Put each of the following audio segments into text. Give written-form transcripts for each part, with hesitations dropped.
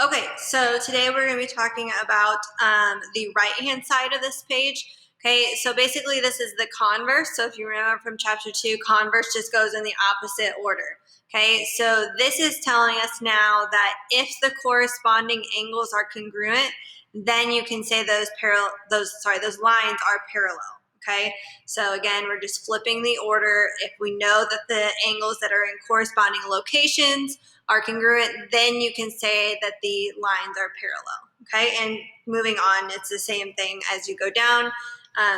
Okay, so today we're going to be talking about the right-hand side of this page. Okay, so basically this is the converse. So if you remember from chapter 2, converse just goes in the opposite order. Okay, so this is telling us now that if the corresponding angles are congruent, then you can say those lines are parallel. Okay, so again, we're just flipping the order. If we know that the angles that are in corresponding locations are congruent, then you can say that the lines are parallel. Okay, and moving on, it's the same thing as you go down.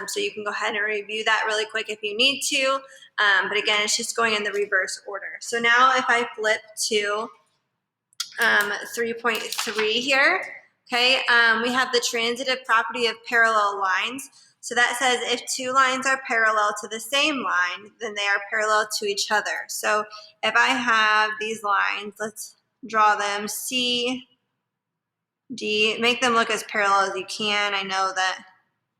So you can go ahead and review that really quick if you need to. But again, it's just going in the reverse order. So now if I flip to 3.3 here, okay, we have the transitive property of parallel lines. So that says if two lines are parallel to the same line, then they are parallel to each other. So if I have these lines, let's draw them, C, D, make them look as parallel as you can. I know that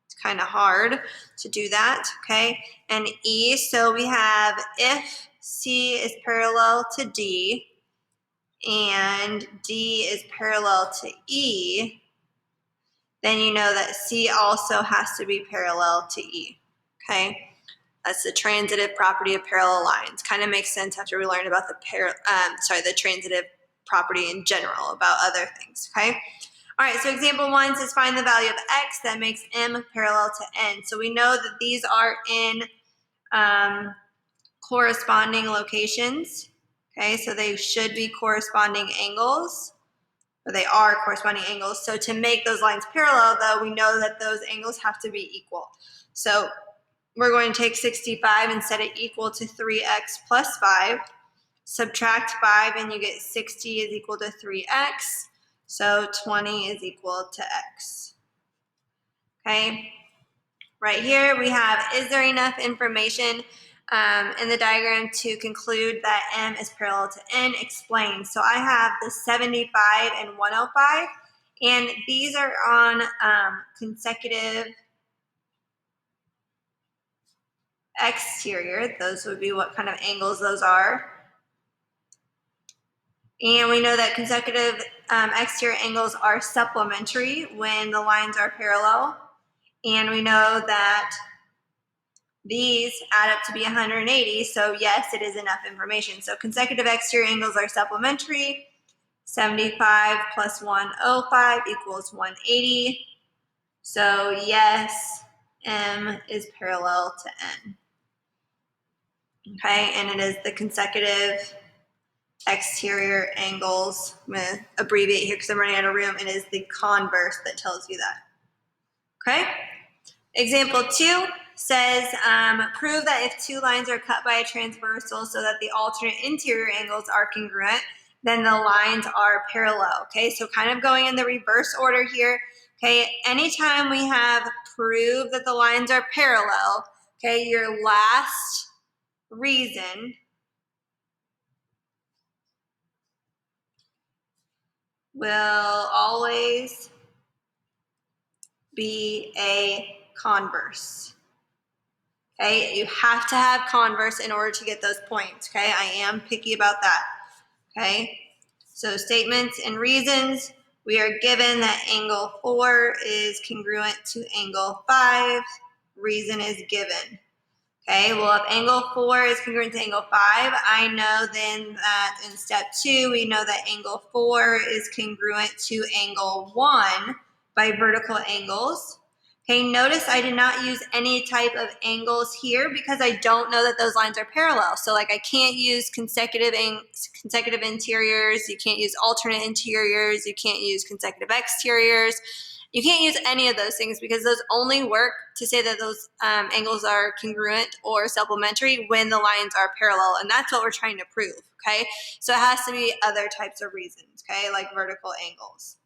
it's kind of hard to do that, okay? And E, so we have if C is parallel to D and D is parallel to E, then you know that C also has to be parallel to E, okay? That's the transitive property of parallel lines. Kind of makes sense after we learned about the transitive property in general about other things, okay? All right, so example 1 says find the value of x that makes m parallel to n. So we know that these are in corresponding locations, okay? So they should be corresponding angles. Or they are corresponding angles. So to make those lines parallel, though, we know that those angles have to be equal. So we're going to take 65 and set it equal to 3x plus 5. Subtract 5 and you get 60 is equal to 3x. So 20 is equal to x. Okay. Right here we have, is there enough information in the diagram to conclude that m is parallel to n? Explain. So I have the 75 and 105, and these are on consecutive exterior. Those would be what kind of angles those are. And we know that consecutive exterior angles are supplementary when the lines are parallel. And we know that these add up to be 180, so yes, it is enough information. So consecutive exterior angles are supplementary. 75 plus 105 equals 180. So yes, M is parallel to N. Okay, and it is the consecutive exterior angles. I'm going to abbreviate here because I'm running out of room. It is the converse that tells you that. Okay, example 2 says prove that if two lines are cut by a transversal so that the alternate interior angles are congruent, then the lines are parallel. Okay, so kind of going in the reverse order here. Okay, anytime we have prove that the lines are parallel, okay, your last reason will always be a converse. Okay, you have to have converse in order to get those points. Okay, I am picky about that. Okay, so statements and reasons. We are given that angle 4 is congruent to angle 5. Reason is given. Okay, well, if angle 4 is congruent to angle 5, I know then that in step 2, we know that angle 4 is congruent to angle 1 by vertical angles. Okay, notice I did not use any type of angles here because I don't know that those lines are parallel. So like I can't use consecutive interiors, you can't use alternate interiors, you can't use consecutive exteriors. You can't use any of those things because those only work to say that those angles are congruent or supplementary when the lines are parallel, and that's what we're trying to prove, okay? So it has to be other types of reasons, okay, like vertical angles.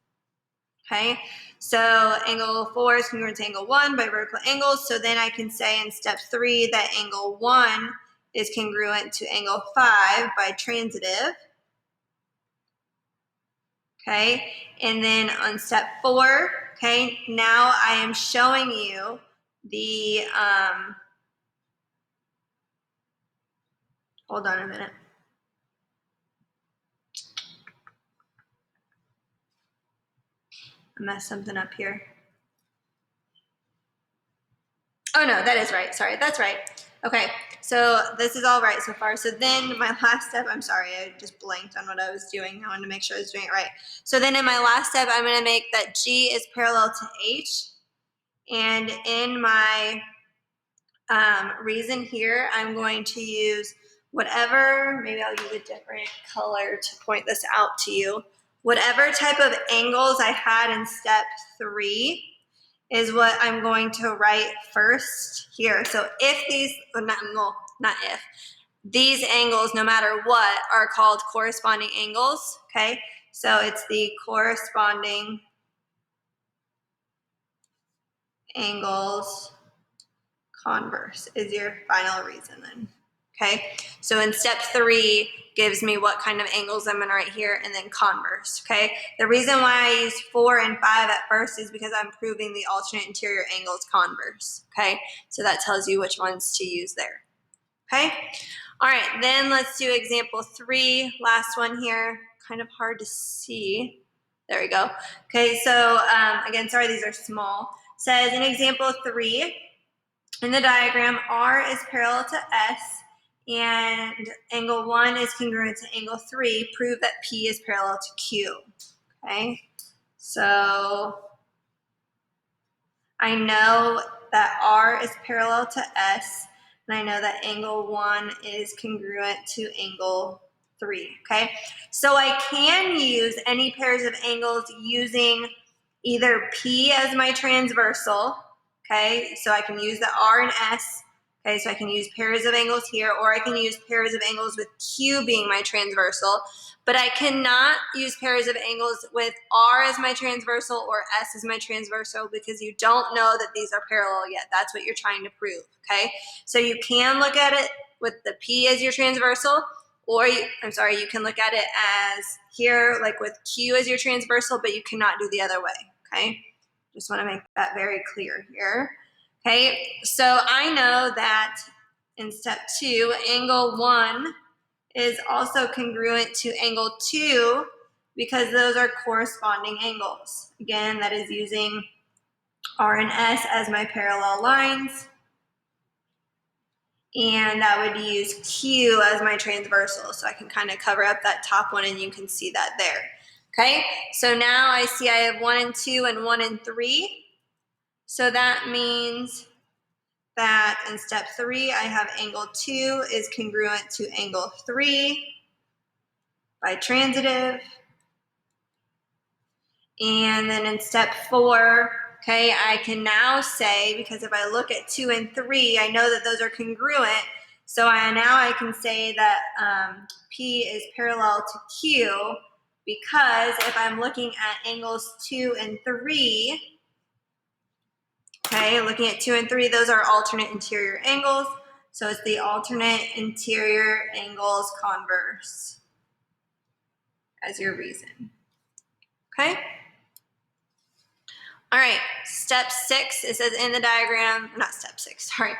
Okay, so angle 4 is congruent to angle 1 by vertical angles. So then I can say in step 3 that angle 1 is congruent to angle 5 by transitive. Okay, and then on step 4, okay, now I am showing you the, hold on a minute. I messed something up here. Oh no, that is right. Sorry, that's right. Okay, so this is all right so far. So then my last step, I'm sorry, I just blanked on what I was doing. I wanted to make sure I was doing it right. So then in my last step, I'm gonna make that G is parallel to H. And in my reason here, I'm going to use whatever, maybe I'll use a different color to point this out to you. Whatever type of angles I had in step 3 is what I'm going to write first here. So if these, not if, these angles, no matter what, are called corresponding angles, okay? So it's the corresponding angles converse is your final reason then, okay? So in step 3 gives me what kind of angles I'm gonna write here and then converse, okay? The reason why I use 4 and 5 at first is because I'm proving the alternate interior angles converse, okay? So that tells you which ones to use there, okay? All right, then let's do example 3, last one here, kind of hard to see. There we go. Okay, so again, sorry, these are small. Says in example 3, in the diagram, R is parallel to S and angle 1 is congruent to angle 3. Prove that P is parallel to Q. Okay, so I know that R is parallel to S, and I know that angle 1 is congruent to angle 3. Okay, so I can use any pairs of angles using either P as my transversal. Okay, so I can use the R and S. Okay, so I can use pairs of angles here, or I can use pairs of angles with Q being my transversal, but I cannot use pairs of angles with R as my transversal or S as my transversal because you don't know that these are parallel yet. That's what you're trying to prove, okay? So you can look at it with the P as your transversal, or you can look at it as here, like with Q as your transversal, but you cannot do the other way, okay? Just want to make that very clear here. Okay, so I know that in step 2, angle 1 is also congruent to angle 2 because those are corresponding angles. Again, that is using R and S as my parallel lines. And that would use Q as my transversal. So I can kind of cover up that top one and you can see that there. Okay, so now I see I have 1 and 2 and 1 and 3. So that means that in step 3, I have angle 2 is congruent to angle 3 by transitive. And then in step 4, okay, I can now say, because if I look at 2 and 3, I know that those are congruent. So now I can say that P is parallel to Q because if I'm looking at angles 2 and 3, okay, looking at 2 and 3, those are alternate interior angles. So it's the alternate interior angles converse as your reason. Okay? All right, step 6, it says in the diagram, not step 6, sorry.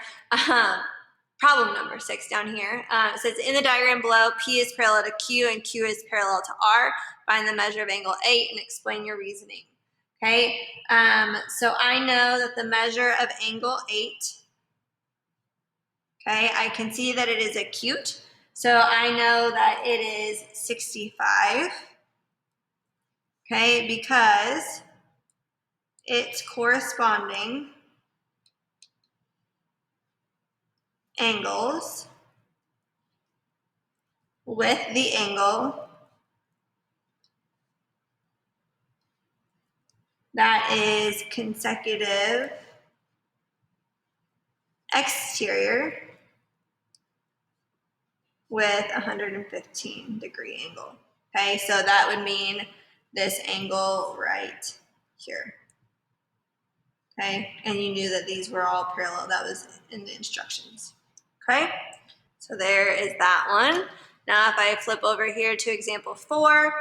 Problem number 6 down here. It says in the diagram below, P is parallel to Q and Q is parallel to R. Find the measure of angle 8 and explain your reasoning. Okay, so I know that the measure of angle 8, okay, I can see that it is acute. So I know that it is 65, okay, because its corresponding angles with the angle that is consecutive exterior with 115 degree angle. Okay, so that would mean this angle right here. Okay, and you knew that these were all parallel. That was in the instructions. Okay, so there is that one. Now if I flip over here to example 4,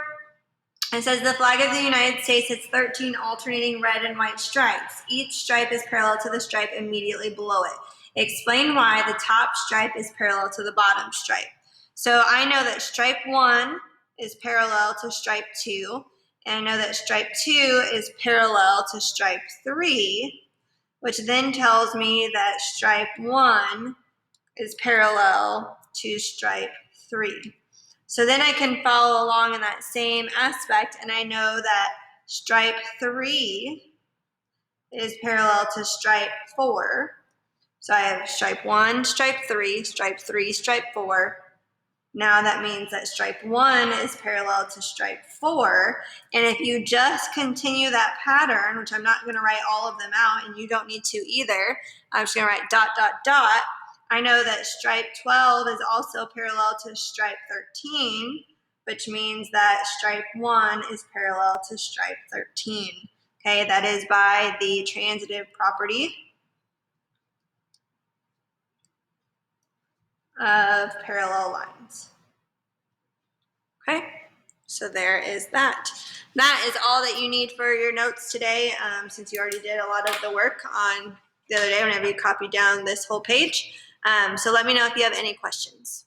it says the flag of the United States has 13 alternating red and white stripes. Each stripe is parallel to the stripe immediately below it. Explain why the top stripe is parallel to the bottom stripe. So I know that stripe 1 is parallel to stripe 2, And I know that stripe 2 is parallel to stripe 3, which then tells me that stripe 1 is parallel to stripe 3. So then I can follow along in that same aspect, and I know that stripe 3 is parallel to stripe 4. So I have stripe 1, stripe 3, stripe 3, stripe 4. Now that means that stripe 1 is parallel to stripe 4. And if you just continue that pattern, which I'm not going to write all of them out, and you don't need to either, I'm just going to write dot, dot, dot. I know that stripe 12 is also parallel to stripe 13, which means that stripe 1 is parallel to stripe 13. Okay, that is by the transitive property of parallel lines. Okay, so there is that. That is all that you need for your notes today, since you already did a lot of the work on the other day whenever you copied down this whole page. So let me know if you have any questions.